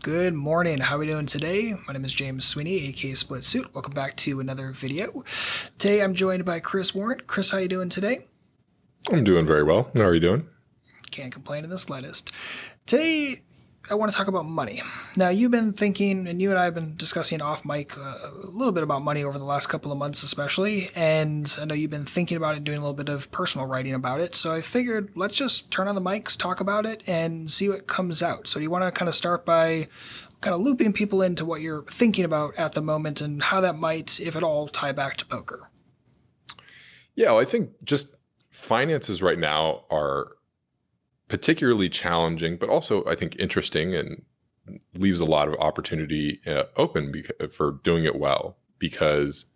Good morning. How are we doing today? My name is James Sweeney, aka Split Suit. Welcome back to another video. Today I'm joined by Chris Warren. Chris, how you doing today? I'm doing very well. How are you doing? Can't complain in the slightest. Today I want to talk about money. Now you've been thinking, and you and I have been discussing off mic a little bit about money over the last couple of months, especially. And I know you've been thinking about it, and doing a little bit of personal writing about it. So I figured let's just turn on the mics, talk about it, and see what comes out. So do you want to kind of start by kind of looping people into what you're thinking about at the moment and how that might, if at all, tie back to poker? Yeah, well, I think just finances right now are particularly challenging, but also I think interesting and leaves a lot of opportunity open for doing it well. Because,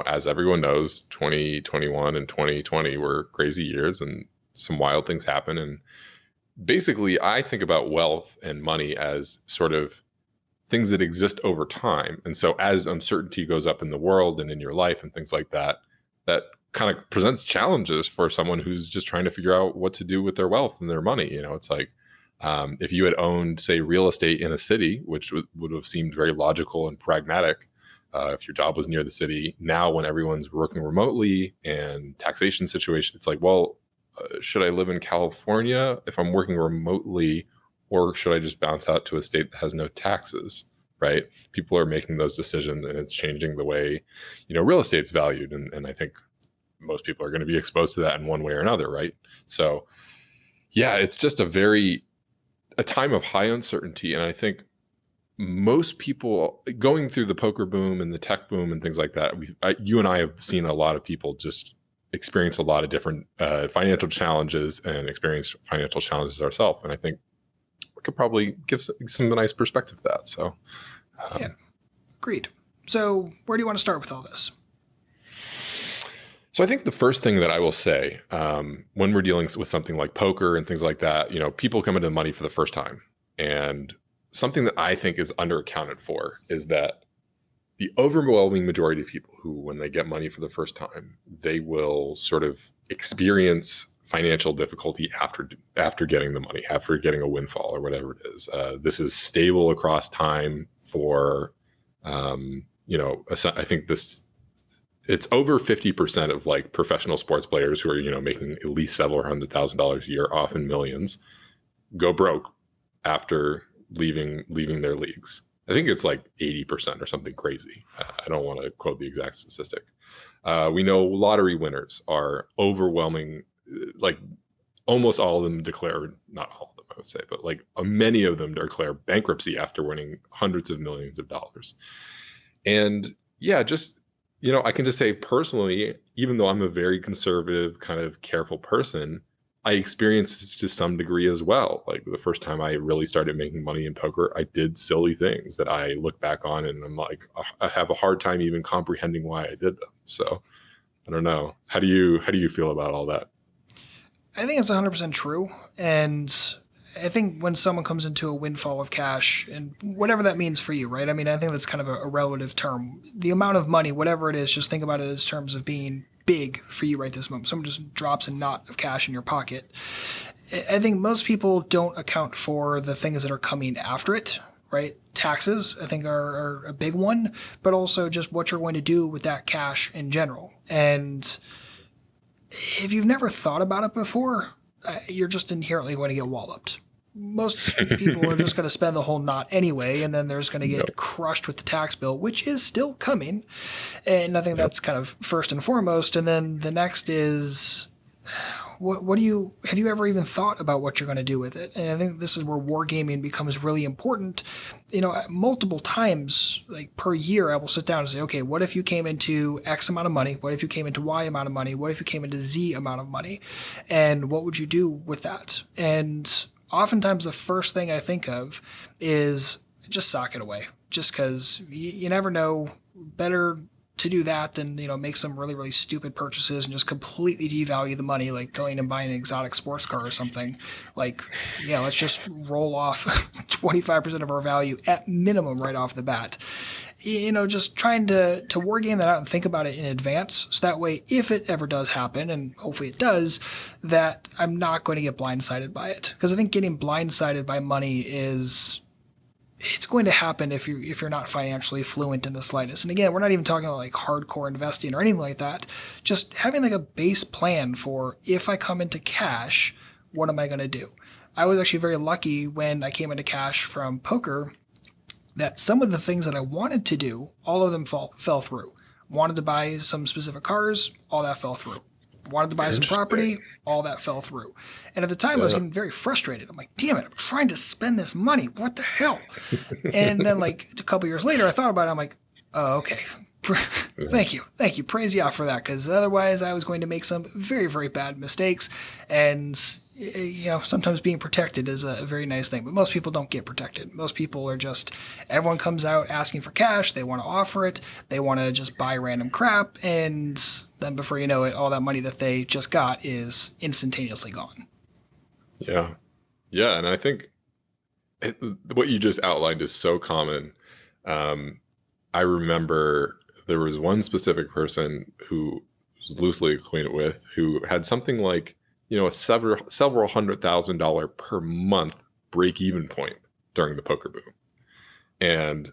as everyone knows, 2021 and 2020 were crazy years and some wild things happen. And basically, I think about wealth and money as sort of things that exist over time. And so as uncertainty goes up in the world and in your life and things like that, that kind of presents challenges for someone who's just trying to figure out what to do with their wealth and their money. It's like if you had owned, say, real estate in a city, which would have seemed very logical and pragmatic, if your job was near the city. Now, when everyone's working remotely and taxation situation, it's like, well, should I live in California if I'm working remotely, or should I just bounce out to a state that has no taxes? Right? People are making those decisions, and it's changing the way, real estate's valued. And I think most people are going to be exposed to that in one way or another, right? So, yeah, it's just a time of high uncertainty. And I think most people going through the poker boom and the tech boom and things like that, you and I have seen a lot of people just experience a lot of different financial challenges and experience financial challenges ourselves. And I think we could probably give some nice perspective to that. So, Yeah, agreed. So where do you want to start with all this? So I think the first thing that I will say when we're dealing with something like poker and things like that, people come into money for the first time. And something that I think is underaccounted for is that the overwhelming majority of people who, when they get money for the first time, they will sort of experience financial difficulty after getting the money, after getting a windfall or whatever it is. This is stable across time for, I think it's over 50% of like professional sports players who are, making at least several $100,000 a year, often millions, go broke after leaving their leagues. I think it's like 80% or something crazy. I don't want to quote the exact statistic. We know lottery winners are overwhelming, like almost all of them declare, not all of them, I would say, but like many of them declare bankruptcy after winning hundreds of millions of dollars. And yeah, I can just say personally, even though I'm a very conservative, kind of careful person, I experienced this to some degree as well. Like the first time I really started making money in poker, I did silly things that I look back on and I'm like, I have a hard time even comprehending why I did them. So I don't know. How do you feel about all that? I think it's 100% true. And I think when someone comes into a windfall of cash, and whatever that means for you, right? I mean, I think that's kind of a relative term. The amount of money, whatever it is, just think about it as terms of being big for you right this moment. Someone just drops a knot of cash in your pocket. I think most people don't account for the things that are coming after it, right? Taxes, I think, are a big one, but also just what you're going to do with that cash in general. And if you've never thought about it before, you're just inherently going to get walloped. Most people are just going to spend the whole knot anyway, and then there's going to get Yep. crushed with the tax bill, which is still coming. And I think Yep. that's kind of first and foremost. And then the next is, what do you have you ever even thought about what you're going to do with it? And I think this is where wargaming becomes really important. Multiple times, like per year, I will sit down and say, okay, what if you came into X amount of money? What if you came into Y amount of money? What if you came into Z amount of money? And what would you do with that? And oftentimes the first thing I think of is just sock it away, just because you never know. Better to do that than make some really really stupid purchases and just completely devalue the money, like going and buying an exotic sports car or something. Like, yeah, let's just roll off 25% of our value at minimum right off the bat. Just trying to war game that out and think about it in advance, so that way if it ever does happen, and hopefully it does, that I'm not going to get blindsided by it. Because I think getting blindsided by money is it's going to happen if you're not financially fluent in the slightest. And again, we're not even talking about like hardcore investing or anything like that. Just having like a base plan for if I come into cash, what am I going to do? I was actually very lucky when I came into cash from poker that some of the things that I wanted to do, all of them fell through. Wanted to buy some specific cars, all that fell through. Wanted to buy some Interesting. property, all that fell through. And at the time, I was Yeah. getting very frustrated. I'm like, damn it, I'm trying to spend this money. What the hell? And then, like, a couple years later, I thought about it. I'm like, oh, okay. Yeah. Thank you. Thank you. Praise you for that. Because otherwise, I was going to make some very, very bad mistakes. And, sometimes being protected is a very nice thing. But most people don't get protected. Most people are just, everyone comes out asking for cash. They want to offer it. They want to just buy random crap. And then before you know it, all that money that they just got is instantaneously gone. Yeah. Yeah. And I think what you just outlined is so common. I remember there was one specific person who was loosely acquainted with who had something like, a several $100,000 per month break even point during the poker boom. And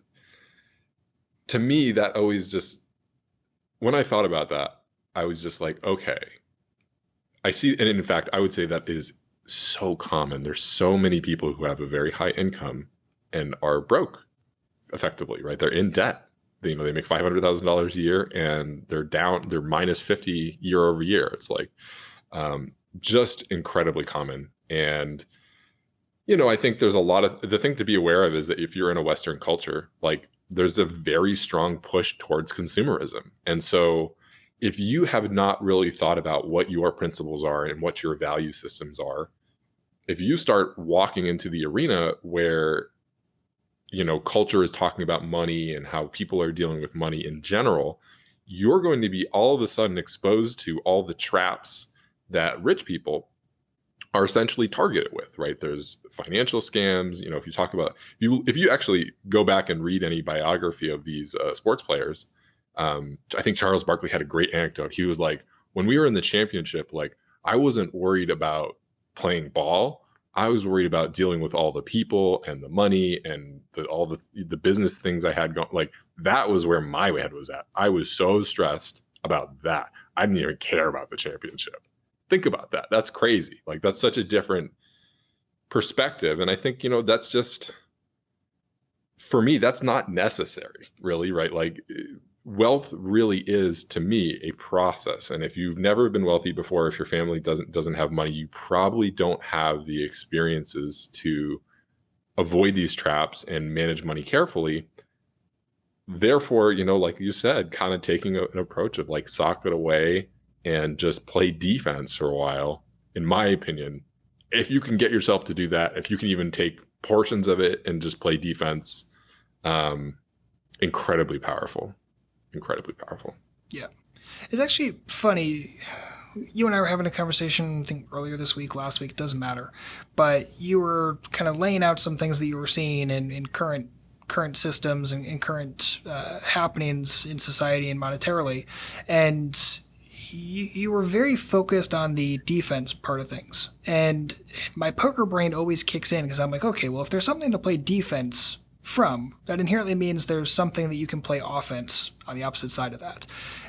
to me, that always just, when I thought about that, I was just like, okay, I see. And in fact, I would say that is so common. There's so many people who have a very high income and are broke effectively, right? They're in debt. They make $500,000 a year and they're minus 50 year over year. It's like, just incredibly common. And, I think there's a lot of, the thing to be aware of is that if you're in a Western culture, like there's a very strong push towards consumerism. And so if you have not really thought about what your principles are and what your value systems are, if you start walking into the arena where culture is talking about money and how people are dealing with money in general, you're going to be all of a sudden exposed to all the traps that rich people are essentially targeted with, right? There's financial scams. If you talk about, if you actually go back and read any biography of these sports players, I think Charles Barkley had a great anecdote. He was like, when we were in the championship, like I wasn't worried about playing ball. I was worried about dealing with all the people and the money and all the business things I had going. Like that was where my head was at. I was so stressed about that. I didn't even care about the championship. Think about that. That's crazy. Like that's such a different perspective. And I think, that's just, for me, that's not necessary, really, right? Like wealth really is, to me, a process. And if you've never been wealthy before, if your family doesn't have money, you probably don't have the experiences to avoid these traps and manage money carefully. Therefore, like you said, kind of taking an approach of like sock it away and just play defense for a while, in my opinion, if you can get yourself to do that, if you can even take portions of it and just play defense, incredibly powerful. Incredibly powerful. Yeah. It's actually funny. You and I were having a conversation, I think earlier this week, last week, it doesn't matter. But you were kind of laying out some things that you were seeing in current systems and current happenings in society and monetarily. And you were very focused on the defense part of things. And my poker brain always kicks in because I'm like, okay, well, if there's something to play defense from, that inherently means there's something that you can play offense on the opposite side of that.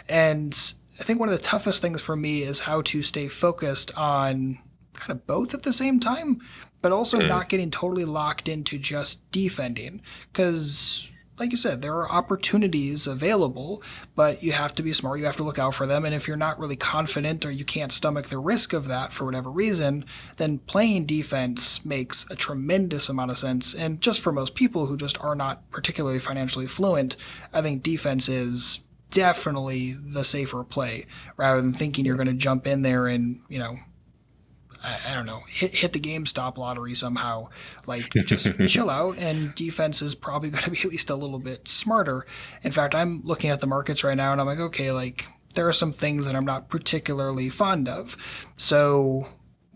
And I think one of the toughest things for me is how to stay focused on kind of both at the same time, but also not getting totally locked into just defending. Because, like you said, there are opportunities available, but you have to be smart. You have to look out for them. And if you're not really confident or you can't stomach the risk of that for whatever reason, then playing defense makes a tremendous amount of sense. And just for most people who just are not particularly financially fluent, I think defense is definitely the safer play rather than thinking you're going to jump in there and, I don't know, hit the GameStop lottery somehow. Like, just chill out, and defense is probably going to be at least a little bit smarter. In fact, I'm looking at the markets right now, and I'm like, okay, like, there are some things that I'm not particularly fond of. So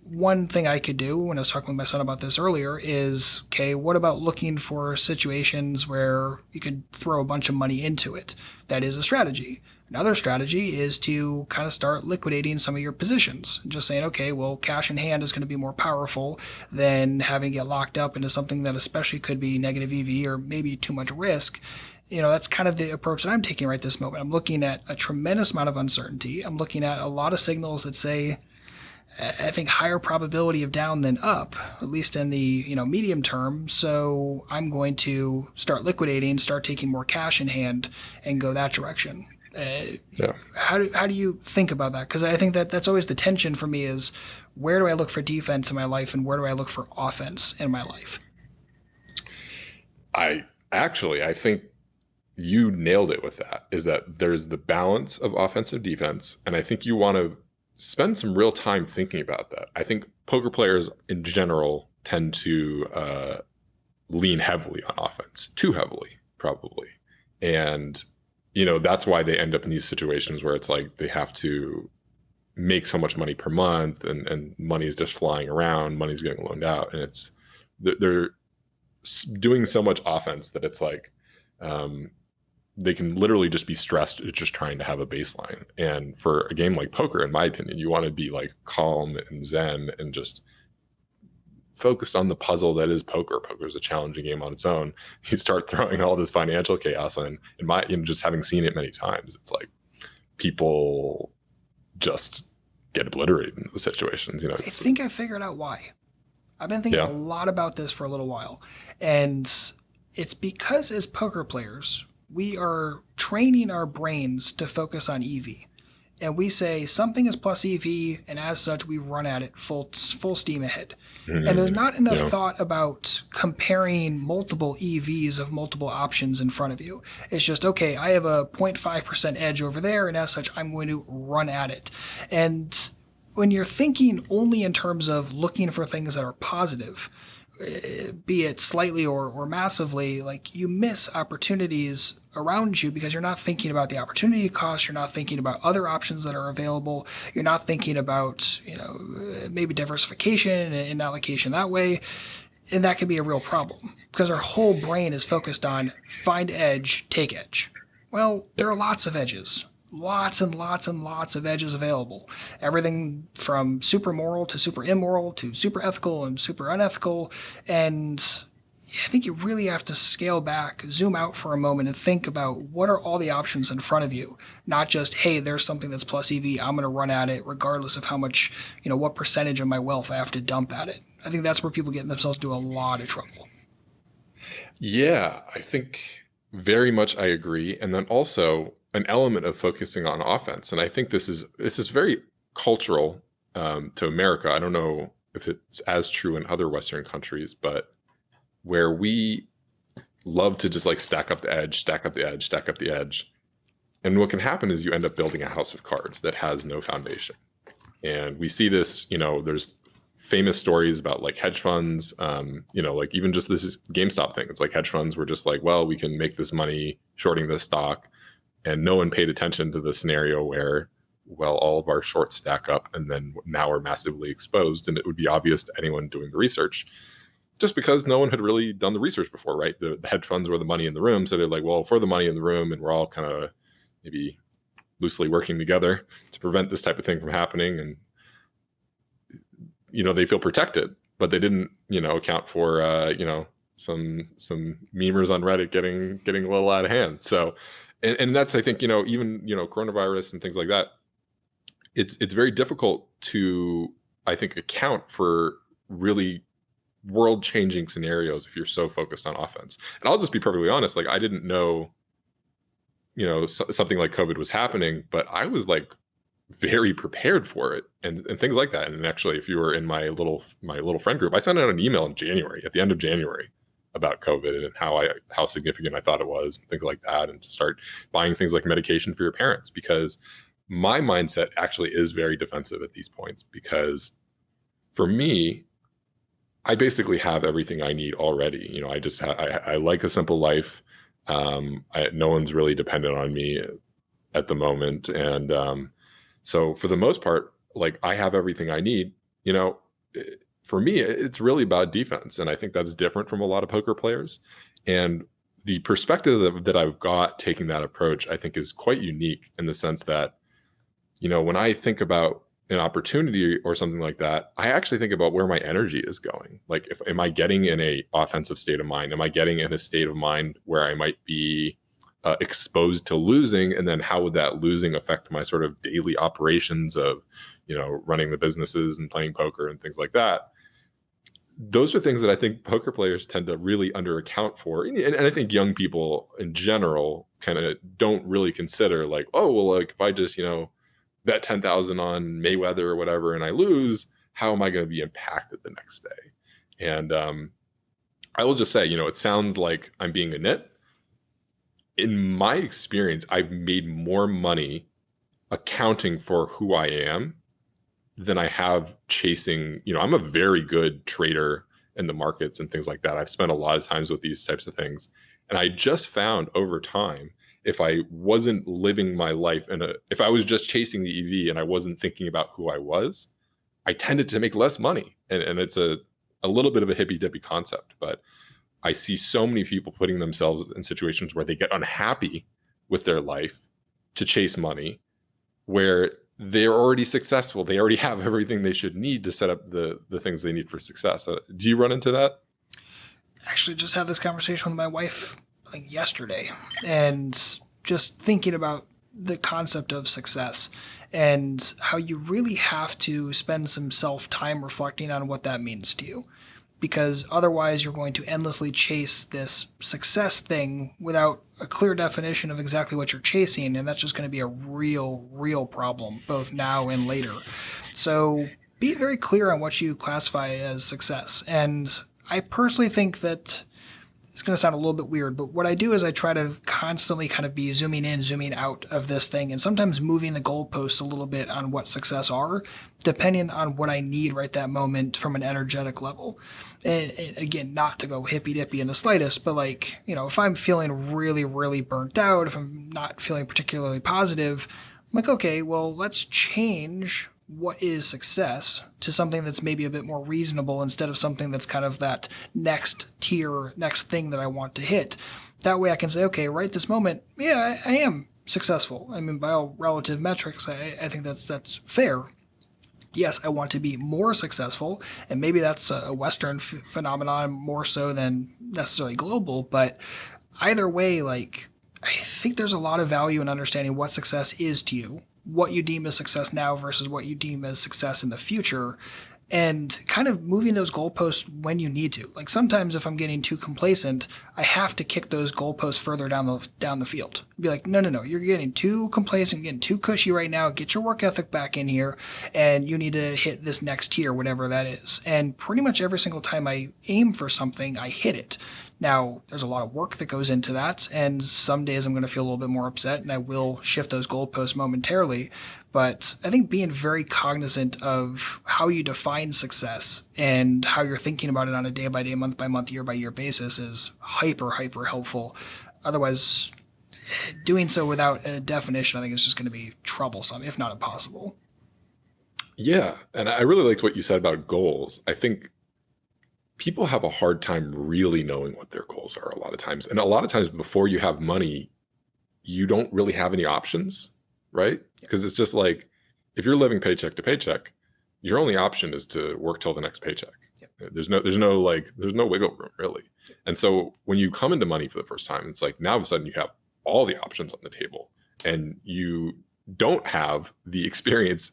one thing I could do when I was talking with my son about this earlier is, okay, what about looking for situations where you could throw a bunch of money into it? That is a strategy. Another strategy is to kind of start liquidating some of your positions. Just saying, okay, well, cash in hand is going to be more powerful than having to get locked up into something that especially could be negative EV or maybe too much risk. That's kind of the approach that I'm taking right this moment. I'm looking at a tremendous amount of uncertainty. I'm looking at a lot of signals that say, I think, higher probability of down than up, at least in the medium term. So I'm going to start liquidating, start taking more cash in hand, and go that direction. Yeah. How do you think about that? Because I think that's always the tension for me is where do I look for defense in my life and where do I look for offense in my life? I think you nailed it with that, is that there's the balance of offensive defense. And I think you want to spend some real time thinking about that. I think poker players in general tend to lean heavily on offense, too heavily, probably. And, that's why they end up in these situations where it's like they have to make so much money per month and money's just flying around, money's getting loaned out. And they're doing so much offense that it's like, they can literally just be stressed at just trying to have a baseline. And for a game like poker, in my opinion, you want to be like calm and zen and just focused on the puzzle that is poker. Poker is a challenging game on its own. You start throwing all this financial chaos in just having seen it many times, it's like people just get obliterated in those situations. I think I figured out why. I've been thinking a lot about this for a little while. And it's because as poker players, we are training our brains to focus on EV. And we say something is plus EV, and as such, we run at it full steam ahead. And there's not enough thought about comparing multiple EVs of multiple options in front of you. It's just, okay, I have a 0.5% edge over there, and as such, I'm going to run at it. And when you're thinking only in terms of looking for things that are positive, be it slightly or massively, like you miss opportunities around you because you're not thinking about the opportunity cost. You're not thinking about other options that are available. You're not thinking about, maybe diversification and allocation that way. And that can be a real problem because our whole brain is focused on find edge, take edge. Well, there are lots of edges. Lots and lots and lots of edges available. Everything from super moral to super immoral to super ethical and super unethical. And I think you really have to scale back, zoom out for a moment and think about what are all the options in front of you. Not just, hey, there's something that's plus EV, I'm going to run at it regardless of how much, what percentage of my wealth I have to dump at it. I think that's where people get themselves into a lot of trouble. Yeah, I think very much I agree. And then also an element of focusing on offense. And I think this is very cultural to America. I don't know if it's as true in other Western countries, but where we love to just like stack up the edge, stack up the edge, stack up the edge. And what can happen is you end up building a house of cards that has no foundation. And we see this, there's famous stories about like hedge funds, like even just this GameStop thing. It's like hedge funds were just like, well, we can make this money shorting this stock. And no one paid attention to the scenario where, well, all of our shorts stack up and then now we're massively exposed. And it would be obvious to anyone doing the research just because no one had really done the research before, right? The hedge funds were the money in the room. So they're like, well, if we're the money in the room and we're all kind of maybe loosely working together to prevent this type of thing from happening. And, they feel protected, but they didn't, account for, some memers on Reddit getting a little out of hand. So, and that's, I think, even, coronavirus and things like that, it's very difficult to, I think, account for really world changing scenarios if you're so focused on offense. And I'll just be perfectly honest, like I didn't know, something like COVID was happening, but I was like very prepared for it and things like that. And actually, if you were in my little friend group, I sent out an email in January, at the end of January, about COVID and how significant I thought it was, and things like that, and to start buying things like medication for your parents, because my mindset actually is very defensive at these points, because for me, I basically have everything I need already. I like a simple life. No one's really dependent on me at the moment. And so for the most part, like I have everything I need. For me, it's really about defense. And I think that's different from a lot of poker players. And the perspective that I've got taking that approach, I think, is quite unique in the sense that, when I think about an opportunity or something like that, I actually think about where my energy is going. Like, if am I getting in a offensive state of mind? Am I getting in a state of mind where I might be exposed to losing? And then how would that losing affect my sort of daily operations of, running the businesses and playing poker and things like that? Those are things that I think poker players tend to really under account for. And I think young people in general kind of don't really consider, like, oh, well, like if I just, bet 10,000 on Mayweather or whatever and I lose, how am I going to be impacted the next day? And I will just say, it sounds like I'm being a nit. In my experience, I've made more money accounting for who I am than I have chasing. I'm a very good trader in the markets and things like that. I've spent a lot of times with these types of things. And I just found over time, if I wasn't living my life if I was just chasing the EV and I wasn't thinking about who I was, I tended to make less money. And it's a little bit of a hippy dippy concept, but I see so many people putting themselves in situations where they get unhappy with their life to chase money, where they're already successful. They already have everything they should need to set up the things they need for success. Do you run into that? Actually, just had this conversation with my wife, I think yesterday, and just thinking about the concept of success and how you really have to spend some self time reflecting on what that means to you, because otherwise you're going to endlessly chase this success thing without a clear definition of exactly what you're chasing, and that's just going to be a real problem both now and later. So be very clear on what you classify as success. And I personally think that it's going to sound a little bit weird, but what I do is I try to constantly kind of be zooming in, zooming out of this thing, and sometimes moving the goalposts a little bit on what success are, depending on what I need right that moment from an energetic level. And again, not to go hippy dippy in the slightest, but like, if I'm feeling really burnt out, if I'm not feeling particularly positive, I'm like, okay, well, let's change what is success to something that's maybe a bit more reasonable instead of something that's kind of that next tier, next thing that I want to hit. That way I can say, okay, right this moment, yeah, I am successful. I mean, by all relative metrics, I think that's fair. Yes, I want to be more successful, and maybe that's a Western phenomenon more so than necessarily global, but either way, like, I think there's a lot of value in understanding what success is to you, what you deem as success now versus what you deem as success in the future, and kind of moving those goalposts when you need to. Like sometimes if I'm getting too complacent, I have to kick those goalposts further down the field. Be like, no, you're getting too complacent, getting too cushy right now. Get your work ethic back in here, and you need to hit this next tier, whatever that is. And pretty much every single time I aim for something, I hit it. Now, there's a lot of work that goes into that, and some days I'm going to feel a little bit more upset, and I will shift those goalposts momentarily. But I think being very cognizant of how you define success and how you're thinking about it on a day by day, month by month, year by year basis is hyper helpful. Otherwise, doing so without a definition, I think, is just going to be troublesome, if not impossible. Yeah. And I really liked what you said about goals. I think people have a hard time really knowing what their goals are a lot of times. And a lot of times before you have money, you don't really have any options, right? Because it's just like, if you're living paycheck to paycheck, your only option is to work till the next paycheck. Yep. There's no wiggle room really. Yep. And so when you come into money for the first time, it's like now all of a sudden you have all the options on the table, and you don't have the experience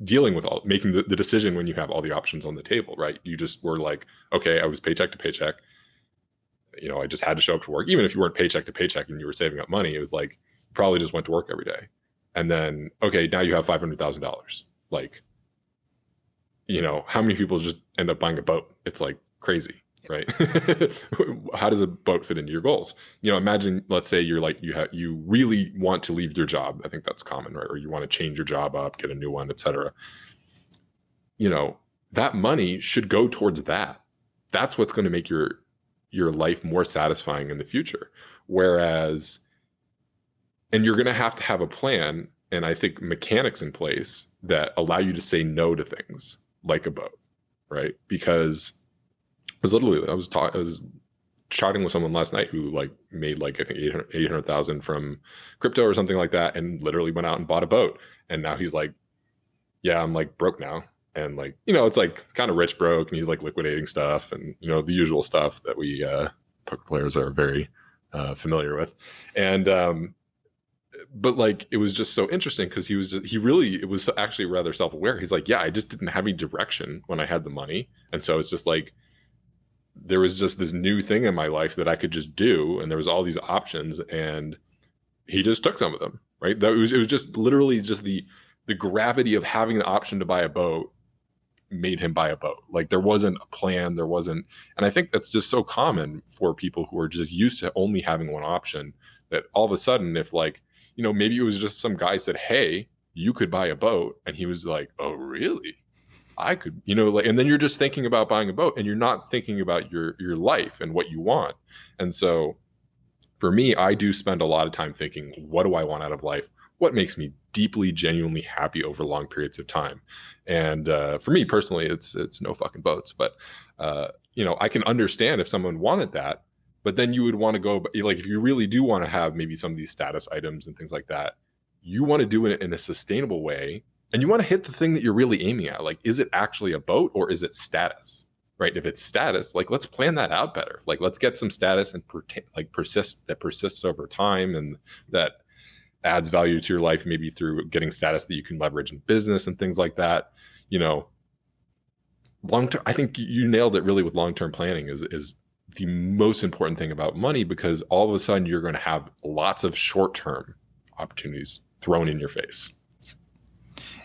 dealing with making the decision when you have all the options on the table, right? You just were like, okay, I was paycheck to paycheck. I just had to show up to work. Even if you weren't paycheck to paycheck and you were saving up money, it was like, you probably just went to work every day. And then, okay, now you have $500,000. Like, how many people just end up buying a boat? It's like crazy, right? How does a boat fit into your goals? Imagine, let's say you're like, you really want to leave your job. I think that's common, right? Or you want to change your job up, get a new one, etc. That money should go towards that. That's what's going to make your life more satisfying in the future. Whereas, and you're going to have a plan, and I think mechanics in place that allow you to say no to things like a boat, right? Because I was chatting with someone last night who like made like I think 800,000 from crypto or something like that, and literally went out and bought a boat. And now he's like, yeah, I'm like broke now. And like, it's like kind of rich broke, and he's like liquidating stuff, and the usual stuff that we poker players are very familiar with. And but like it was just so interesting because it was actually rather self-aware. He's like, yeah, I just didn't have any direction when I had the money. And so it's just like there was just this new thing in my life that I could just do, and there was all these options, and he just took some of them, right? It was just literally just the gravity of having the option to buy a boat made him buy a boat. Like there wasn't a plan, there wasn't, and I think that's just so common for people who are just used to only having one option, that all of a sudden, if like, maybe it was just some guy said, hey, you could buy a boat, and he was like, oh really? I could, like, and then you're just thinking about buying a boat, and you're not thinking about your life and what you want. And so for me, I do spend a lot of time thinking, what do I want out of life? What makes me deeply, genuinely happy over long periods of time? And for me personally, it's no fucking boats. But I can understand if someone wanted that, but then you would want to go, like, if you really do want to have maybe some of these status items and things like that, you want to do it in a sustainable way, and you want to hit the thing that you're really aiming at. Like, is it actually a boat or is it status? Right? If it's status, like let's plan that out better. Like let's get some status and persists over time, and that adds value to your life, maybe through getting status that you can leverage in business and things like that. Long term, I think you nailed it really with long-term planning is the most important thing about money, because all of a sudden you're going to have lots of short-term opportunities thrown in your face.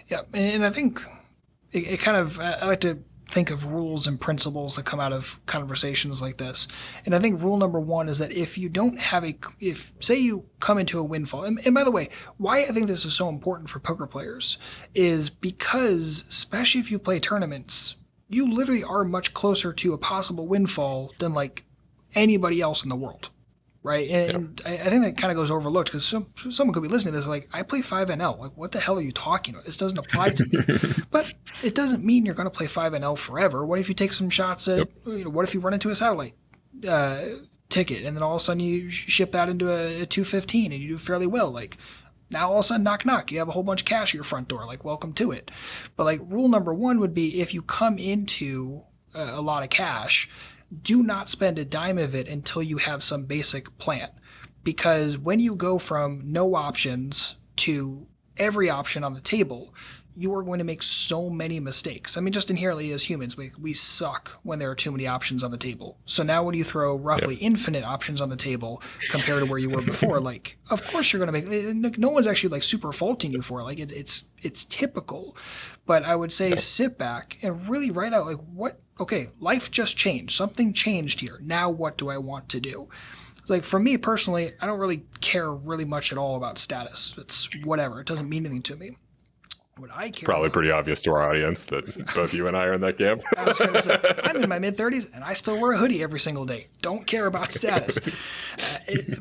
Yeah, and I think it kind of, I like to think of rules and principles that come out of conversations like this. And I think rule number one is that if you don't have if say you come into a windfall, and by the way, why I think this is so important for poker players is because, especially if you play tournaments, you literally are much closer to a possible windfall than like anybody else in the world. Right. And I think that kind of goes overlooked because someone could be listening to this like, I play 5NL. Like, what the hell are you talking about? This doesn't apply to me. But it doesn't mean you're going to play 5NL forever. What if you take some shots at, what if you run into a satellite ticket, and then all of a sudden you ship that into a 215 and you do fairly well? Like, now all of a sudden, knock, knock, you have a whole bunch of cash at your front door. Like, welcome to it. But like rule number one would be, if you come into a lot of cash, do not spend a dime of it until you have some basic plan. Because when you go from no options to every option on the table, you are going to make so many mistakes. I mean, just inherently as humans, we suck when there are too many options on the table. So now when you throw roughly infinite options on the table compared to where you were before, like, of course you're going to make, no one's actually like super faulting you for it. Like it's typical. But I would say sit back and really write out like, okay, life just changed. Something changed here. Now what do I want to do? It's like, for me personally, I don't really care really much at all about status. It's whatever. It doesn't mean anything to me. What I care Probably about, pretty obvious to our audience that both you and I are in that camp. I was going to say, I'm in my mid-30s and I still wear a hoodie every single day. Don't care about status.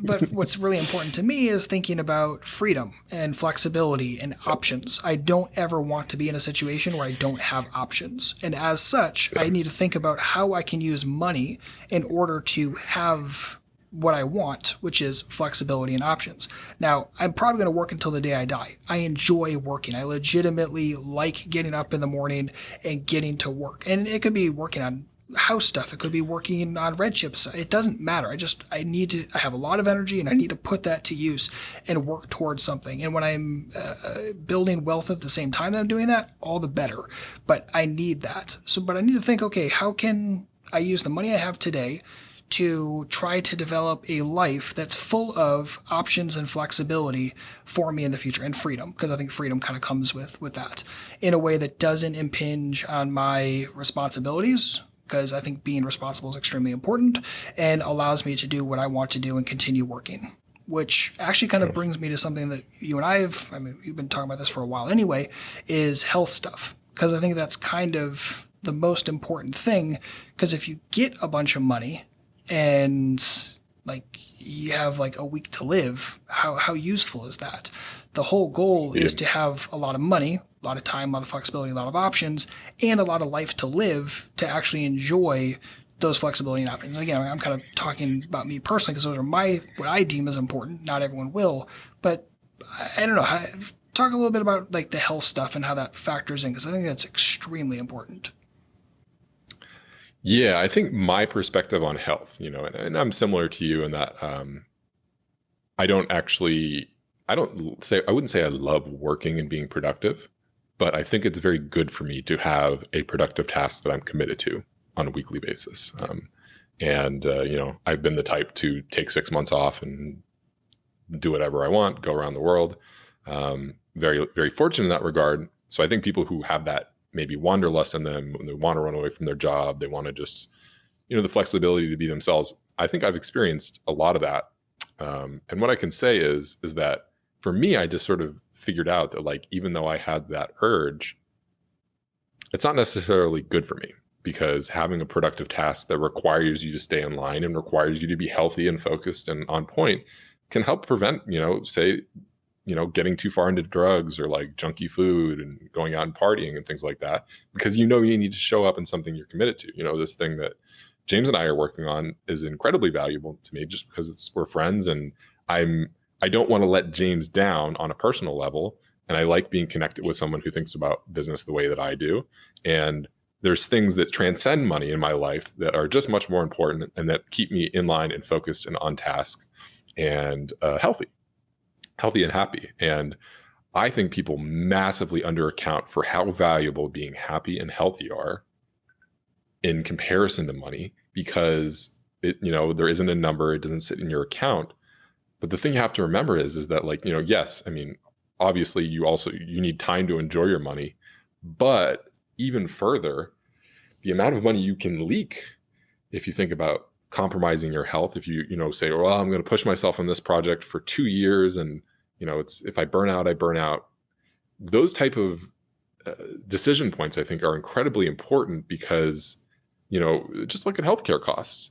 But what's really important to me is thinking about freedom and flexibility and options. I don't ever want to be in a situation where I don't have options. And as such, I need to think about how I can use money in order to have what I want, which is flexibility and options. Now, I'm probably going to work until the day I die. I enjoy working. I legitimately like getting up in the morning and getting to work. And it could be working on house stuff. It could be working on Redship. It doesn't matter. I have a lot of energy and I need to put that to use and work towards something. And when I'm building wealth at the same time that I'm doing that, all the better. But I need that. But I need to think, okay, how can I use the money I have today to try to develop a life that's full of options and flexibility for me in the future, and freedom, because I think freedom kind of comes with that, in a way that doesn't impinge on my responsibilities, because I think being responsible is extremely important and allows me to do what I want to do and continue working. Which actually kind of brings me to something that you and you've been talking about this for a while anyway, is health stuff. Because I think that's kind of the most important thing, because if you get a bunch of money and like you have like a week to live, how useful is that? The whole goal is to have a lot of money, a lot of time, a lot of flexibility, a lot of options, and a lot of life to live, to actually enjoy those flexibility options. Again, I'm kind of talking about me personally because those are what I deem as important. Not everyone will, but I don't know. Talk a little bit about like the health stuff and how that factors in because I think that's extremely important. Yeah, I think my perspective on health, and I'm similar to you in that I don't actually, I wouldn't say I love working and being productive, but I think it's very good for me to have a productive task that I'm committed to on a weekly basis. And I've been the type to take 6 months off and do whatever I want, go around the world. Very, very fortunate in that regard. So I think people who have that maybe wanderlust in them, when they want to run away from their job, they want to just, the flexibility to be themselves. I think I've experienced a lot of that. And what I can say is that for me, I just sort of figured out that like, even though I had that urge, it's not necessarily good for me because having a productive task that requires you to stay in line and requires you to be healthy and focused and on point can help prevent, getting too far into drugs or like junky food and going out and partying and things like that, because you need to show up in something you're committed to. This thing that James and I are working on is incredibly valuable to me just because we're friends and I don't want to let James down on a personal level. And I like being connected with someone who thinks about business the way that I do. And there's things that transcend money in my life that are just much more important and that keep me in line and focused and on task and healthy and happy. And I think people massively underaccount for how valuable being happy and healthy are in comparison to money because there isn't a number, it doesn't sit in your account. But the thing you have to remember is that like, yes, I mean, obviously you need time to enjoy your money, but even further, the amount of money you can leak if you think about compromising your health, if you say, well, I'm going to push myself on this project for 2 years and it's if I burn out, I burn out. Those type of decision points, I think, are incredibly important because, just look at healthcare costs.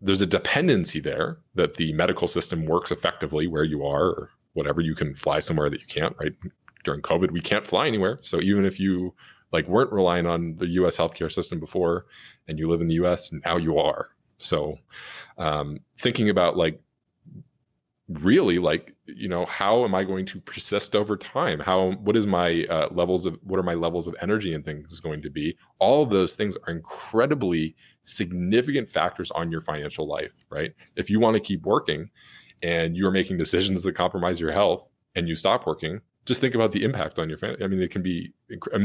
There's a dependency there that the medical system works effectively where you are or whatever. You can fly somewhere that you can't, right? During COVID, we can't fly anywhere. So even if you like weren't relying on the US healthcare system before and you live in the US, now you are. So thinking about like, really like, how am I going to persist over time? What are my levels of energy and things going to be? All of those things are incredibly significant factors on your financial life, right? If you want to keep working and you're making decisions that compromise your health and you stop working, just think about the impact on your family. I mean, it can be,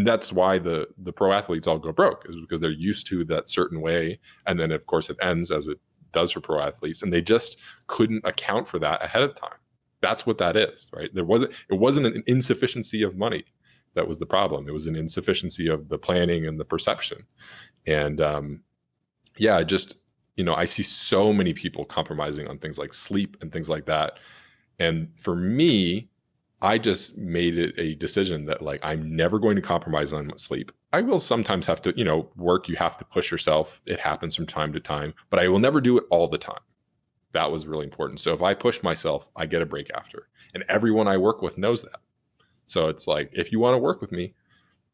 that's why the pro athletes all go broke, is because they're used to that certain way. And then of course it ends as it does for pro athletes, and they just couldn't account for that ahead of time. That's what that is, right? It wasn't an insufficiency of money that was the problem. It was an insufficiency of the planning and the perception. And I see so many people compromising on things like sleep and things like that. And for me, I just made it a decision that like, I'm never going to compromise on sleep. I will sometimes have to, work. You have to push yourself. It happens from time to time, but I will never do it all the time. That was really important. So if I push myself, I get a break after. And everyone I work with knows that. So it's like, if you want to work with me,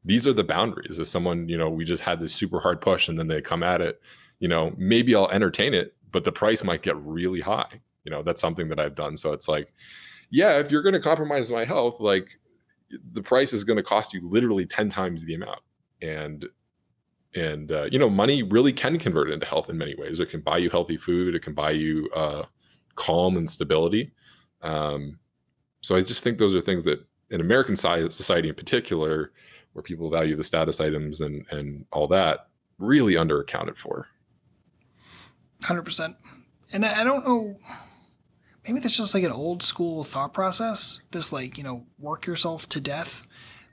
these are the boundaries. If someone, we just had this super hard push and then they come at it, maybe I'll entertain it, but the price might get really high. That's something that I've done. So it's like, yeah, if you're going to compromise my health, like the price is going to cost you literally 10 times the amount. And money really can convert into health in many ways. It can buy you healthy food. It can buy you calm and stability. So I just think those are things that in American society in particular, where people value the status items and all that, really underaccounted for. 100%. And I don't know, maybe that's just like an old school thought process, this like, work yourself to death.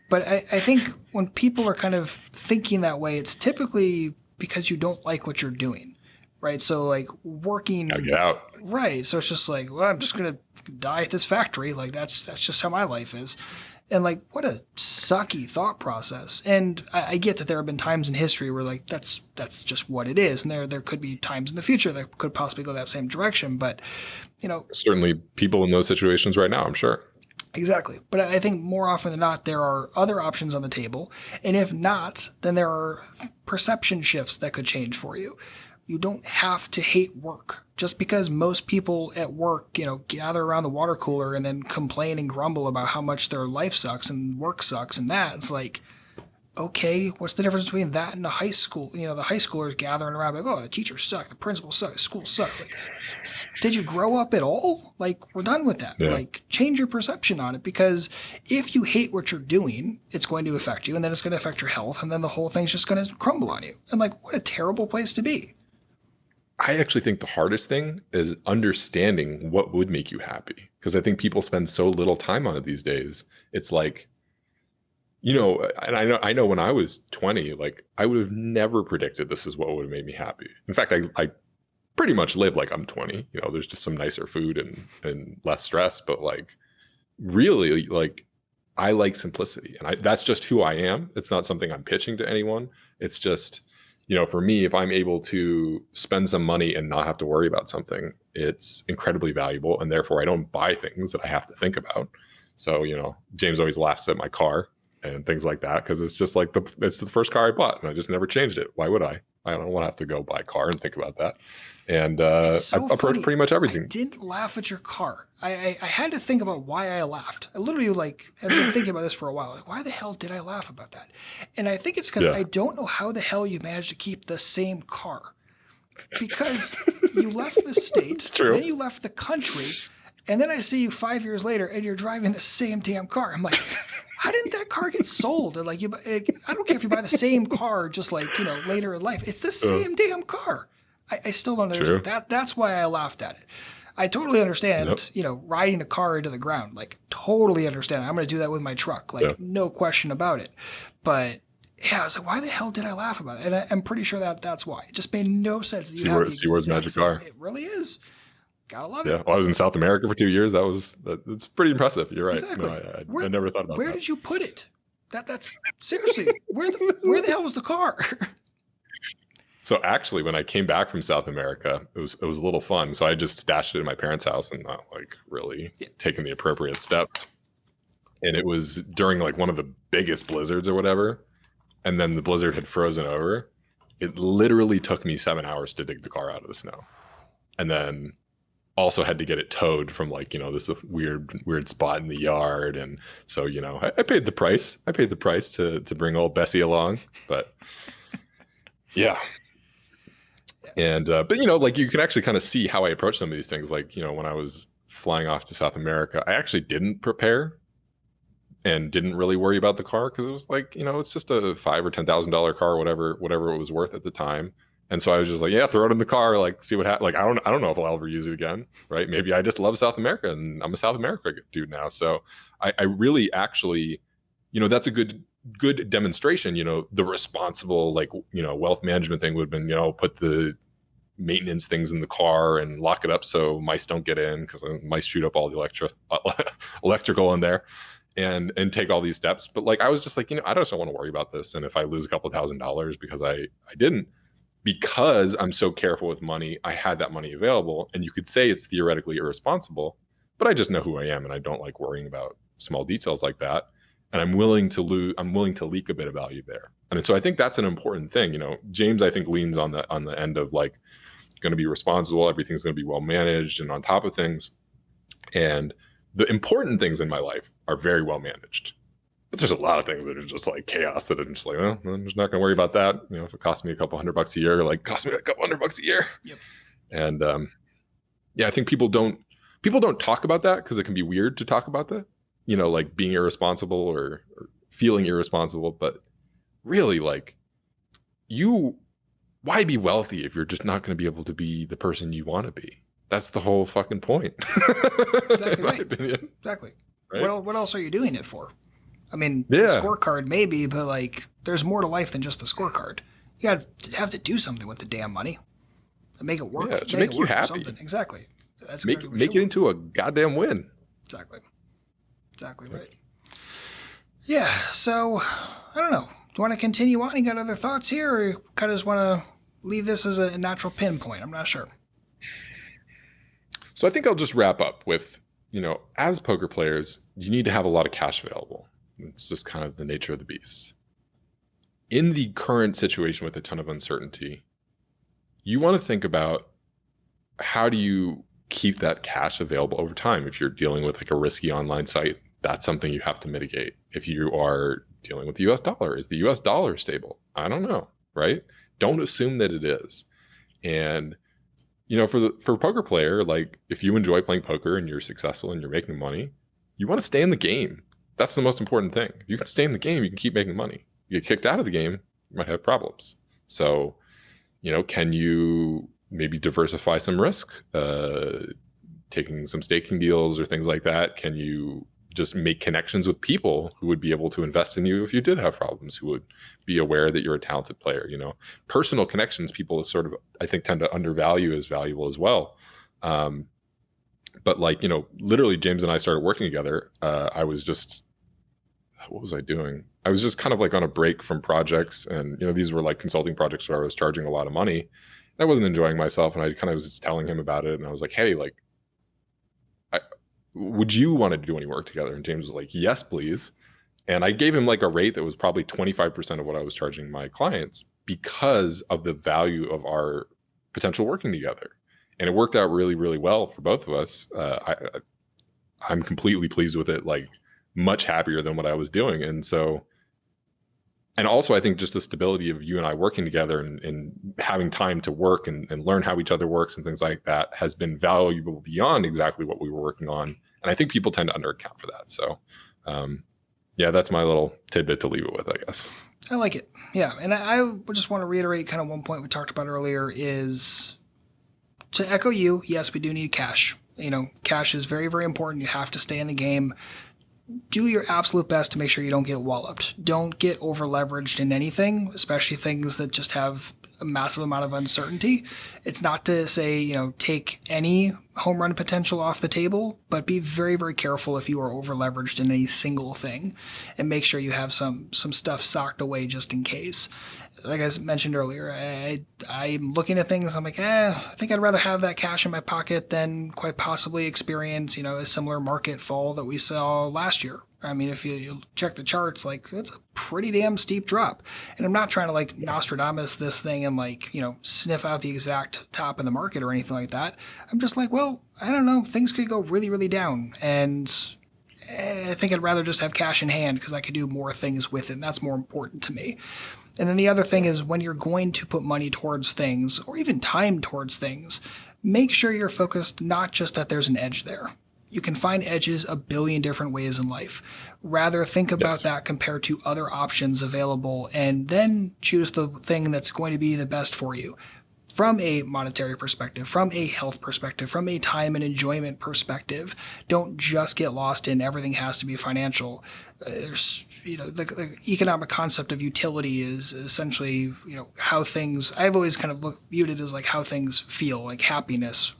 But I think when people are kind of thinking that way, it's typically because you don't like what you're doing, right? So like working, Gotta get out. Right. So it's just like, well, I'm just going to die at this factory. Like that's just how my life is. And like, what a sucky thought process. And I get that there have been times in history where like, that's just what it is. And there could be times in the future that could possibly go that same direction. But, Certainly people in those situations right now, I'm sure. Exactly. But I think more often than not, there are other options on the table. And if not, then there are perception shifts that could change for you. You don't have to hate work. Just because most people at work, gather around the water cooler and then complain and grumble about how much their life sucks and work sucks and that, it's like, okay, what's the difference between that and the high school? The high schoolers gathering around like, oh, the teachers suck, the principal sucks, school sucks. Like, did you grow up at all? Like, we're done with that. Yeah. Like, change your perception on it, because if you hate what you're doing, it's going to affect you, and then it's going to affect your health, and then the whole thing's just going to crumble on you. And like, what a terrible place to be. I actually think the hardest thing is understanding what would make you happy, because I think people spend so little time on it these days. It's like, and I know when I was 20, like I would have never predicted this is what would have made me happy. In fact, I pretty much live like I'm 20. There's just some nicer food and less stress, but like really, like I like simplicity, and that's just who I am. It's not something I'm pitching to anyone. It's just, for me, if I'm able to spend some money and not have to worry about something, it's incredibly valuable, and therefore I don't buy things that I have to think about. So, James always laughs at my car and things like that, because it's just like it's the first car I bought, and I just never changed it. Why would I? I don't want to have to go buy a car and think about that. And It's I so approach funny. pretty much I everything. didn't laugh at your car. I had to think about why I laughed. I literally have been thinking about this for a while. Like, why the hell did I laugh about that? And I think it's because Yeah, I don't know how the hell you managed to keep the same car. Because you left the state, it's true. then you left the country, and then I see you 5 years later and you're driving the same damn car. I'm like, how didn't that car get sold? And like, I don't care if you buy the same car, just like, later in life. It's the Uh, same damn car. I still don't True. understand that. That's why I laughed at it. I totally Yep. understand, riding a car into the ground. Like, totally understand. I'm going to do that with my truck. Yeah. Like, no question about it. But yeah, I was like, why the hell did I laugh about it? And I'm pretty sure that's why. It just made no sense that you have the Seaworld's exact magic same. car. It really is. Gotta love Yeah. it. Well, I was in South America for 2 years. That's pretty impressive. You're right. No, Exactly. I never thought about Where that. did you put it? That's seriously, where the hell was the car? So actually, when I came back from South America, it was a little fun. So I just stashed it in my parents' house and not like really Yeah. taking the appropriate steps. And it was during like one of the biggest blizzards or whatever. And then the blizzard had frozen over. It literally took me 7 hours to dig the car out of the snow. And then also had to get it towed from like, this weird spot in the yard. And so, I paid the price. I paid the price to bring old Bessie along. But yeah. And but like you can actually kind of see how I approach some of these things. Like, when I was flying off to South America, I actually didn't prepare and didn't really worry about the car, because it was like, it's just a $5,000 or $10,000 car, whatever it was worth at the time. And so I was just like, yeah, throw it in the car, like see what happens. Like I don't know if I'll ever use it again, right? Maybe I just love South America and I'm a South America dude now. So I really actually, that's a good demonstration. The responsible like wealth management thing would have been put the maintenance things in the car and lock it up so mice don't get in, because mice shoot up all the electrical in there. And take all these steps. But like I was just like, I just don't want to worry about this. And if I lose a couple $1,000s because I didn't, because I'm so careful with money, I had that money available. And you could say it's theoretically irresponsible, but I just know who I am, and I don't like worrying about small details like that. And I'm willing to leak a bit of value there. And so I think that's an important thing. James, I think, leans on the end of like going to be responsible, everything's going to be well managed and on top of things. And the important things in my life are very well managed. But there's a lot of things that are just like chaos that I'm just like, well, I'm just not going to worry about that. If it costs me a couple $100 a year, like cost me a couple $100 a year. Yep. And yeah, I think people don't talk about that because it can be weird to talk about that, like being irresponsible or feeling irresponsible. But really, like why be wealthy if you're just not going to be able to be the person you want to be? That's the whole fucking point. Exactly in my right. opinion. Exactly. Right? What else are you doing it for? I mean, Yeah. the scorecard maybe, but like, there's more to life than just the scorecard. You have to do something with the damn money and make it work. Yeah, to make you work for happy. something. Exactly. That's Make exactly what it you into a goddamn win. Exactly. Exactly right. Yeah. So I don't know. Do you want to continue on? You got other thoughts here, or you kind of just want to leave this as a natural pinpoint? I'm not sure. So I think I'll just wrap up with as poker players, you need to have a lot of cash available. It's just kind of the nature of the beast. In the current situation with a ton of uncertainty, you want to think about how do you keep that cash available over time. If you're dealing with like a risky online site, that's something you have to mitigate. If you are dealing with the US dollar, is the US dollar stable? I don't know, right? Don't assume that it is. And for a poker player, like if you enjoy playing poker and you're successful and you're making money, you want to stay in the game. That's the most important thing. If you can stay in the game, you can keep making money. You get kicked out of the game, you might have problems. So, can you maybe diversify some risk, taking some staking deals or things like that? Can you just make connections with people who would be able to invest in you if you did have problems, who would be aware that you're a talented player? Personal connections, people sort of, I think, tend to undervalue as valuable as well. But literally James and I started working together. I was just, what was I doing? I was just kind of like on a break from projects, and these were like consulting projects where I was charging a lot of money. I wasn't enjoying myself, and I kind of was just telling him about it, and I was like, hey, like, would you want to do any work together? And James was like, yes, please. And I gave him like a rate that was probably 25% of what I was charging my clients because of the value of our potential working together. And it worked out really, really well for both of us. I'm completely pleased with it, like much happier than what I was doing. And also I think just the stability of you and I working together and having time to work and learn how each other works and things like that has been valuable beyond exactly what we were working on. And I think people tend to underaccount for that. So, yeah, that's my little tidbit to leave it with, I guess. I like it. Yeah. And I just want to reiterate kind of one point we talked about earlier is to echo you. Yes, we do need cash. Cash is very, very important. You have to stay in the game. Do your absolute best to make sure you don't get walloped. Don't get over leveraged in anything, especially things that just have a massive amount of uncertainty. It's not to say, take any home run potential off the table, but be very, very careful if you are over leveraged in any single thing, and make sure you have some stuff socked away just in case. Like I mentioned earlier, I'm looking at things. I'm like, I think I'd rather have that cash in my pocket than quite possibly experience, a similar market fall that we saw last year. I mean, if you check the charts, like it's a pretty damn steep drop. And I'm not trying to like Nostradamus this thing and like, sniff out the exact top of the market or anything like that. I'm just like, well, I don't know. Things could go really, really down. And I think I'd rather just have cash in hand because I could do more things with it. And that's more important to me. And then the other thing is when you're going to put money towards things or even time towards things, make sure you're focused not just that there's an edge there. You can find edges a billion different ways in life. Rather think about that compared to other options available and then choose the thing that's going to be the best for you. From a monetary perspective, from a health perspective, from a time and enjoyment perspective. Don't just get lost in everything has to be financial. There's, the economic concept of utility is essentially, how things, I've always kind of viewed it as like how things feel, like happiness,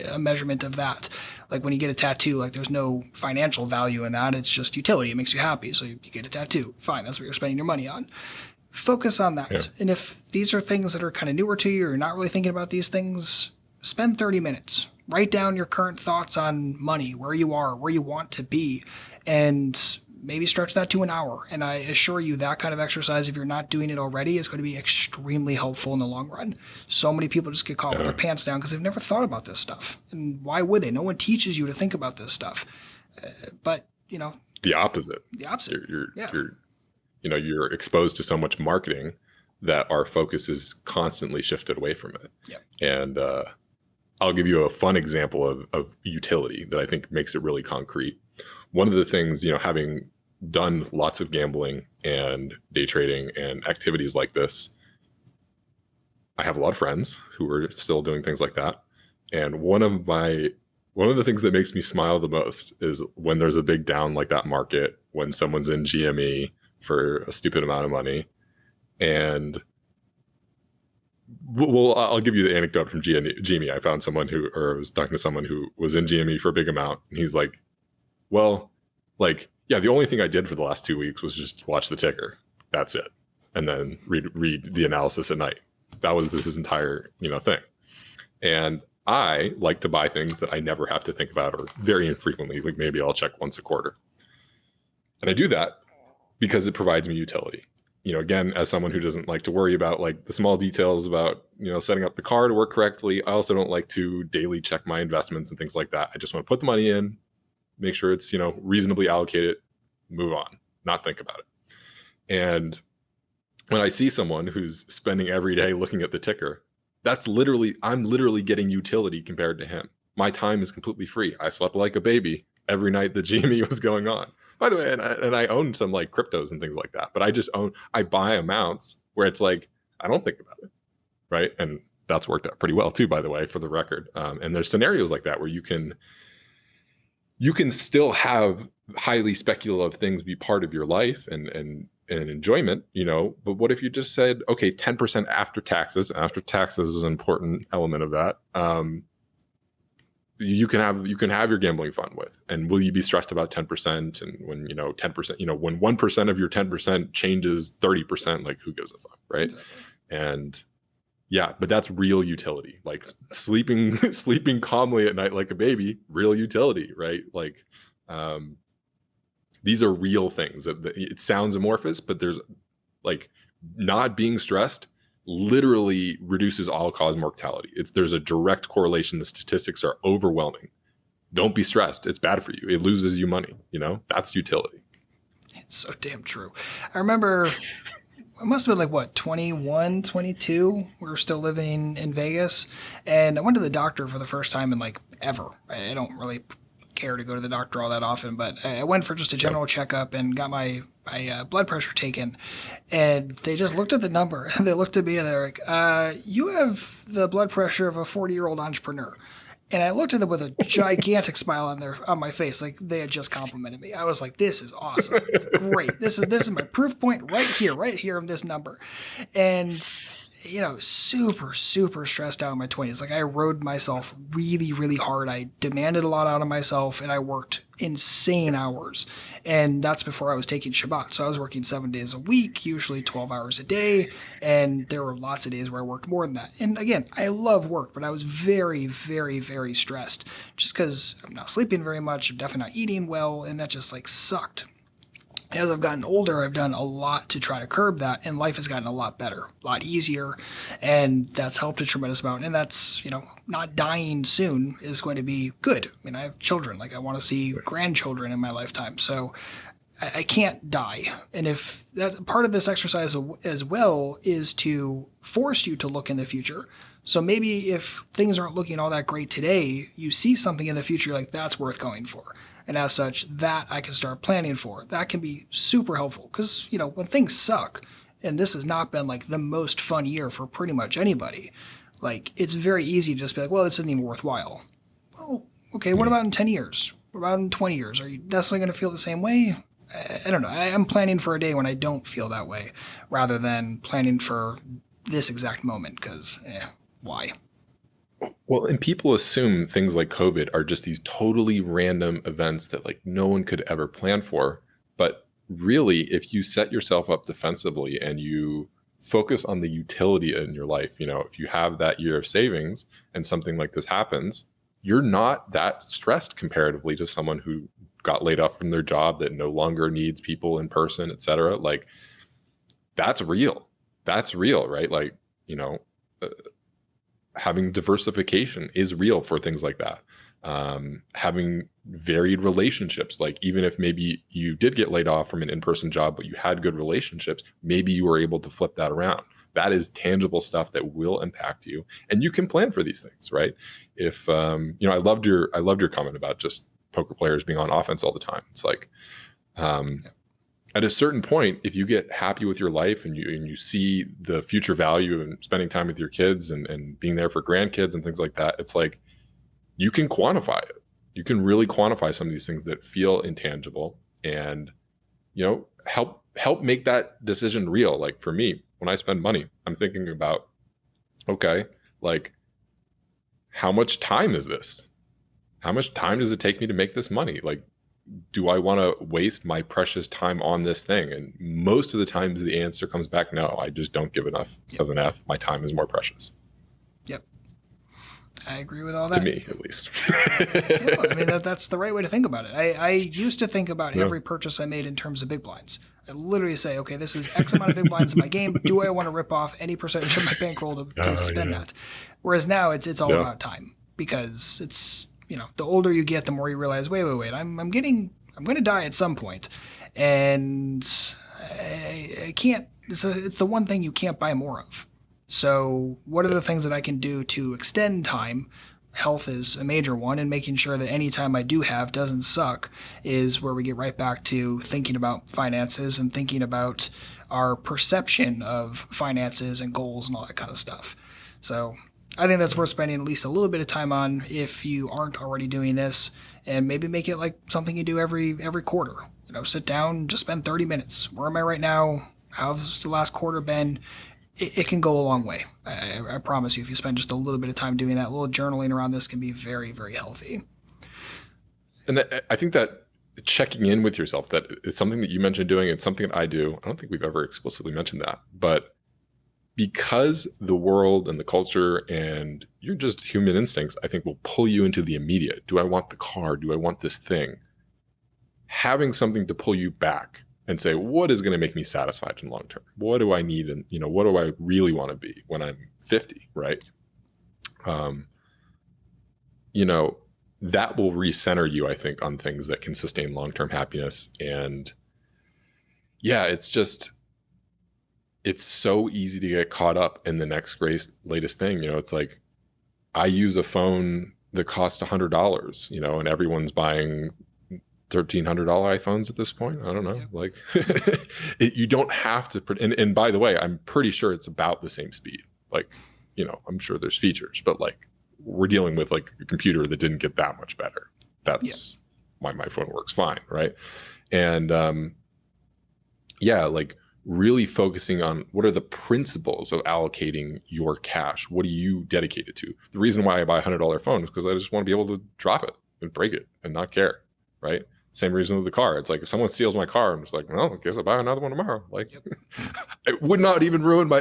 a measurement of that. Like when you get a tattoo, like there's no financial value in that. It's just utility. It makes you happy. So you get a tattoo. Fine. That's what you're spending your money on. Focus on that. Yeah. And if these are things that are kind of newer to you or you're not really thinking about these things, spend 30 minutes. Write down your current thoughts on money, where you are, where you want to be, and maybe stretch that to an hour. And I assure you that kind of exercise, if you're not doing it already, is going to be extremely helpful in the long run. So many people just get caught with their pants down because they've never thought about this stuff. And why would they? No one teaches you to think about this stuff. But, the opposite. The opposite. You're exposed to so much marketing that our focus is constantly shifted away from it. Yep. And I'll give you a fun example of utility that I think makes it really concrete. One of the things, having done lots of gambling and day trading and activities like this, I have a lot of friends who are still doing things like that. And one of the things that makes me smile the most is when there's a big down like that market, when someone's in GME for a stupid amount of money. And I'll give you the anecdote from GME. I found I was talking to someone who was in GME for a big amount. And he's like, well, like, yeah, the only thing I did for the last 2 weeks was just watch the ticker. That's it. And then read the analysis at night. That was his entire, thing. And I like to buy things that I never have to think about or very infrequently. Like maybe I'll check once a quarter. And I do that because it provides me utility. Again, as someone who doesn't like to worry about like the small details about, setting up the car to work correctly, I also don't like to daily check my investments and things like that. I just want to put the money in, make sure it's, reasonably allocated, move on, not think about it. And when I see someone who's spending every day looking at the ticker, I'm literally getting utility compared to him. My time is completely free. I slept like a baby every night the GME was going on. By the way, and I own some like cryptos and things like that, but I buy amounts where it's like, I don't think about it. Right. And that's worked out pretty well too, by the way, for the record. And there's scenarios like that where you can still have highly speculative things be part of your life and enjoyment, but what if you just said, okay, 10% after taxes is an important element of that. You can have your gambling fun with, and will you be stressed about 10%? And when, 10%, when 1% of your 10% changes 30%, like who gives a fuck. Right. Exactly. And yeah, but that's real utility, like sleeping calmly at night like a baby, real utility, right? Like, these are real things. It sounds amorphous, but there's like not being stressed literally reduces all-cause mortality. There's a direct correlation. The statistics are overwhelming. Don't be stressed. It's bad for you. It loses you money. That's utility. It's so damn true. I remember it must have been like, what, 21, 22? We were still living in Vegas. And I went to the doctor for the first time in like ever. I don't really care to go to the doctor all that often, but I went for just a general checkup and got my blood pressure taken. And they just looked at the number and they looked at me and they're like, you have the blood pressure of a 40-year-old entrepreneur. And I looked at them with a gigantic smile on my face, like they had just complimented me. I was like, "This is awesome, great. This is my proof point right here in this number." And super stressed out in my 20s. Like I rode myself really, really hard. I demanded a lot out of myself, and I worked insane hours. And that's before I was taking Shabbat. So I was working 7 days a week, usually 12 hours a day. And there were lots of days where I worked more than that. And again, I love work, but I was very, very, very stressed just because I'm not sleeping very much. I'm definitely not eating well. And that just like sucked. As I've gotten older, I've done a lot to try to curb that, and life has gotten a lot better, a lot easier, and that's helped a tremendous amount. And that's, not dying soon is going to be good. I mean, I have children. Like, I want to see grandchildren in my lifetime, so I can't die. And if that's part of this exercise as well is to force you to look in the future. So maybe if things aren't looking all that great today, you see something in the future like that's worth going for. And as such, that I can start planning for. That can be super helpful because, when things suck, and this has not been like the most fun year for pretty much anybody, like it's very easy to just be like, well, this isn't even worthwhile. Well, okay, what about in 10 years? What about in 20 years? Are you necessarily going to feel the same way? I don't know. I'm planning for a day when I don't feel that way rather than planning for this exact moment because, why? Well, and people assume things like COVID are just these totally random events that like no one could ever plan for. But really, if you set yourself up defensively and you focus on the utility in your life, if you have that year of savings and something like this happens, you're not that stressed comparatively to someone who got laid off from their job that no longer needs people in person, et cetera. Like that's real. That's real, right? Like, having diversification is real for things like that. Having varied relationships, like even if maybe you did get laid off from an in-person job, but you had good relationships, maybe you were able to flip that around. That is tangible stuff that will impact you, and you can plan for these things, right? If I loved your comment about just poker players being on offense all the time. It's like, at a certain point, if you get happy with your life and you see the future value in spending time with your kids and being there for grandkids and things like that, it's like you can quantify it. You can really quantify some of these things that feel intangible and, help make that decision real. Like for me, when I spend money, I'm thinking about, okay, like how much time is this? How much time does it take me to make this money? Like, do I want to waste my precious time on this thing? And most of the times the answer comes back, no, I just don't give enough of an F. My time is more precious. Yep. I agree with all To that. me, at least. Yeah, I mean that's the right way to think about it. I used to think about Yeah. every purchase I made in terms of big blinds. I literally say, okay, this is X amount of big blinds in my game. Do I want to rip off any percentage of my bankroll to Oh spend yeah. that? Whereas now it's all Yeah. about time, because it's, the older you get, the more you realize, wait, I'm going to die at some point, and I can't. It's the one thing you can't buy more of. So, what are Yeah. the things that I can do to extend time? Health is a major one, and making sure that any time I do have doesn't suck is where we get right back to thinking about finances and thinking about our perception of finances and goals and all that kind of stuff. So I think that's worth spending at least a little bit of time on if you aren't already doing this, and maybe make it like something you do every quarter. Sit down, just spend 30 minutes. Where am I right now? How's the last quarter been? It can go a long way. I promise you, if you spend just a little bit of time doing that, a little journaling around this can be very, very healthy. And I think that checking in with yourself, that it's something that you mentioned doing, it's something that I do. I don't think we've ever explicitly mentioned that, but because the world and the culture and your just human instincts, I think, will pull you into the immediate. Do I want the car? Do I want this thing? Having something to pull you back and say, what is going to make me satisfied in long term? What do I need? And, what do I really want to be when I'm 50, right? Um, that will recenter you, I think, on things that can sustain long-term happiness. And yeah, it's so easy to get caught up in the next latest thing. It's like, I use a phone that costs $100, and everyone's buying $1,300 iPhones at this point. I don't know. Yep. Like, you don't have to. And by the way, I'm pretty sure it's about the same speed. Like, I'm sure there's features, but like, we're dealing with like a computer that didn't get that much better. That's why my phone works fine, right? And yeah, like really focusing on what are the principles of allocating your cash. What do you dedicate it to? The reason why I buy $100 phone is because I just want to be able to drop it and break it and not care, right? Same reason with the car. It's like, if someone steals my car, I'm just like, well, I guess I'll buy another one tomorrow. Like, it would not even ruin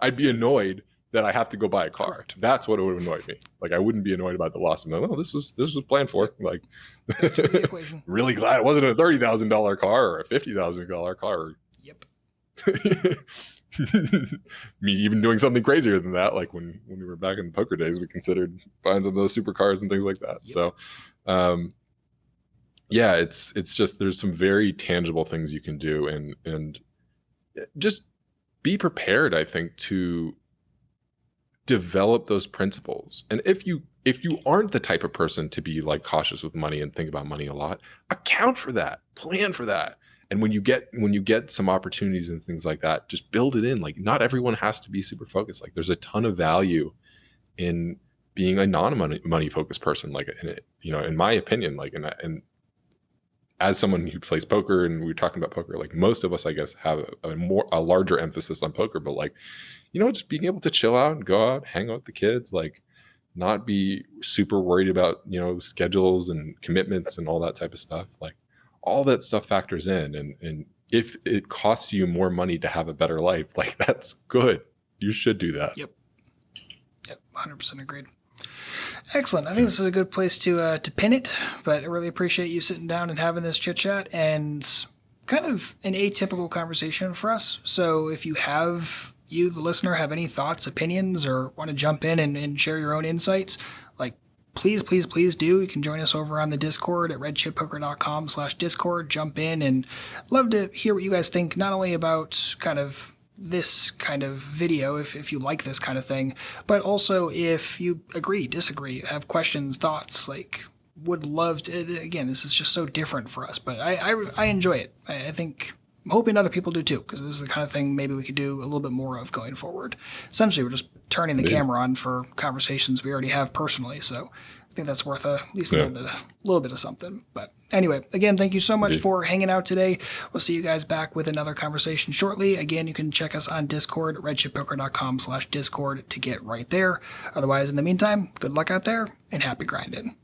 I'd be annoyed that I have to go buy a car. Correct. That's what would annoy me. Like, I wouldn't be annoyed about the loss. I'm like, oh, this was planned for. Like, really glad it wasn't a $30,000 car or a $50,000 car. Yep. Me even doing something crazier than that, like when we were back in the poker days, we considered buying some of those supercars and things like that. Yep. So yeah, it's just, there's some very tangible things you can do, and just be prepared, I think, to develop those principles. And if you aren't the type of person to be like cautious with money and think about money a lot, account for that, plan for that. And when you get some opportunities and things like that, just build it in. Like, not everyone has to be super focused. Like, there's a ton of value in being a non-money focused person. Like, in my opinion, like, and as someone who plays poker, and we were talking about poker, like, most of us, I guess, have a larger emphasis on poker, but like, just being able to chill out and go out, hang out with the kids, like, not be super worried about, schedules and commitments and all that type of stuff. Like, all that stuff factors in. And if it costs you more money to have a better life, like, that's good. You should do that. Yep. 100% agreed. Excellent. I think this is a good place to pin it, but I really appreciate you sitting down and having this chit chat, and kind of an atypical conversation for us. So if you, the listener, have any thoughts, opinions, or want to jump in and share your own insights, like, please do. You can join us over on the Discord at redchippoker.com/Discord. Jump in, and love to hear what you guys think, not only about kind of this kind of video, if you like this kind of thing, but also if you agree, disagree, have questions, thoughts. Like, would love to. Again, this is just so different for us, but I enjoy it. I think, I'm hoping other people do too, because this is the kind of thing maybe we could do a little bit more of going forward. Essentially, we're just turning the camera on for conversations we already have personally, so I think that's worth at least a little bit of something. But anyway, again, thank you so much for hanging out today. We'll see you guys back with another conversation shortly. Again, you can check us on Discord, redchippoker.com/Discord to get right there. Otherwise, in the meantime, good luck out there and happy grinding.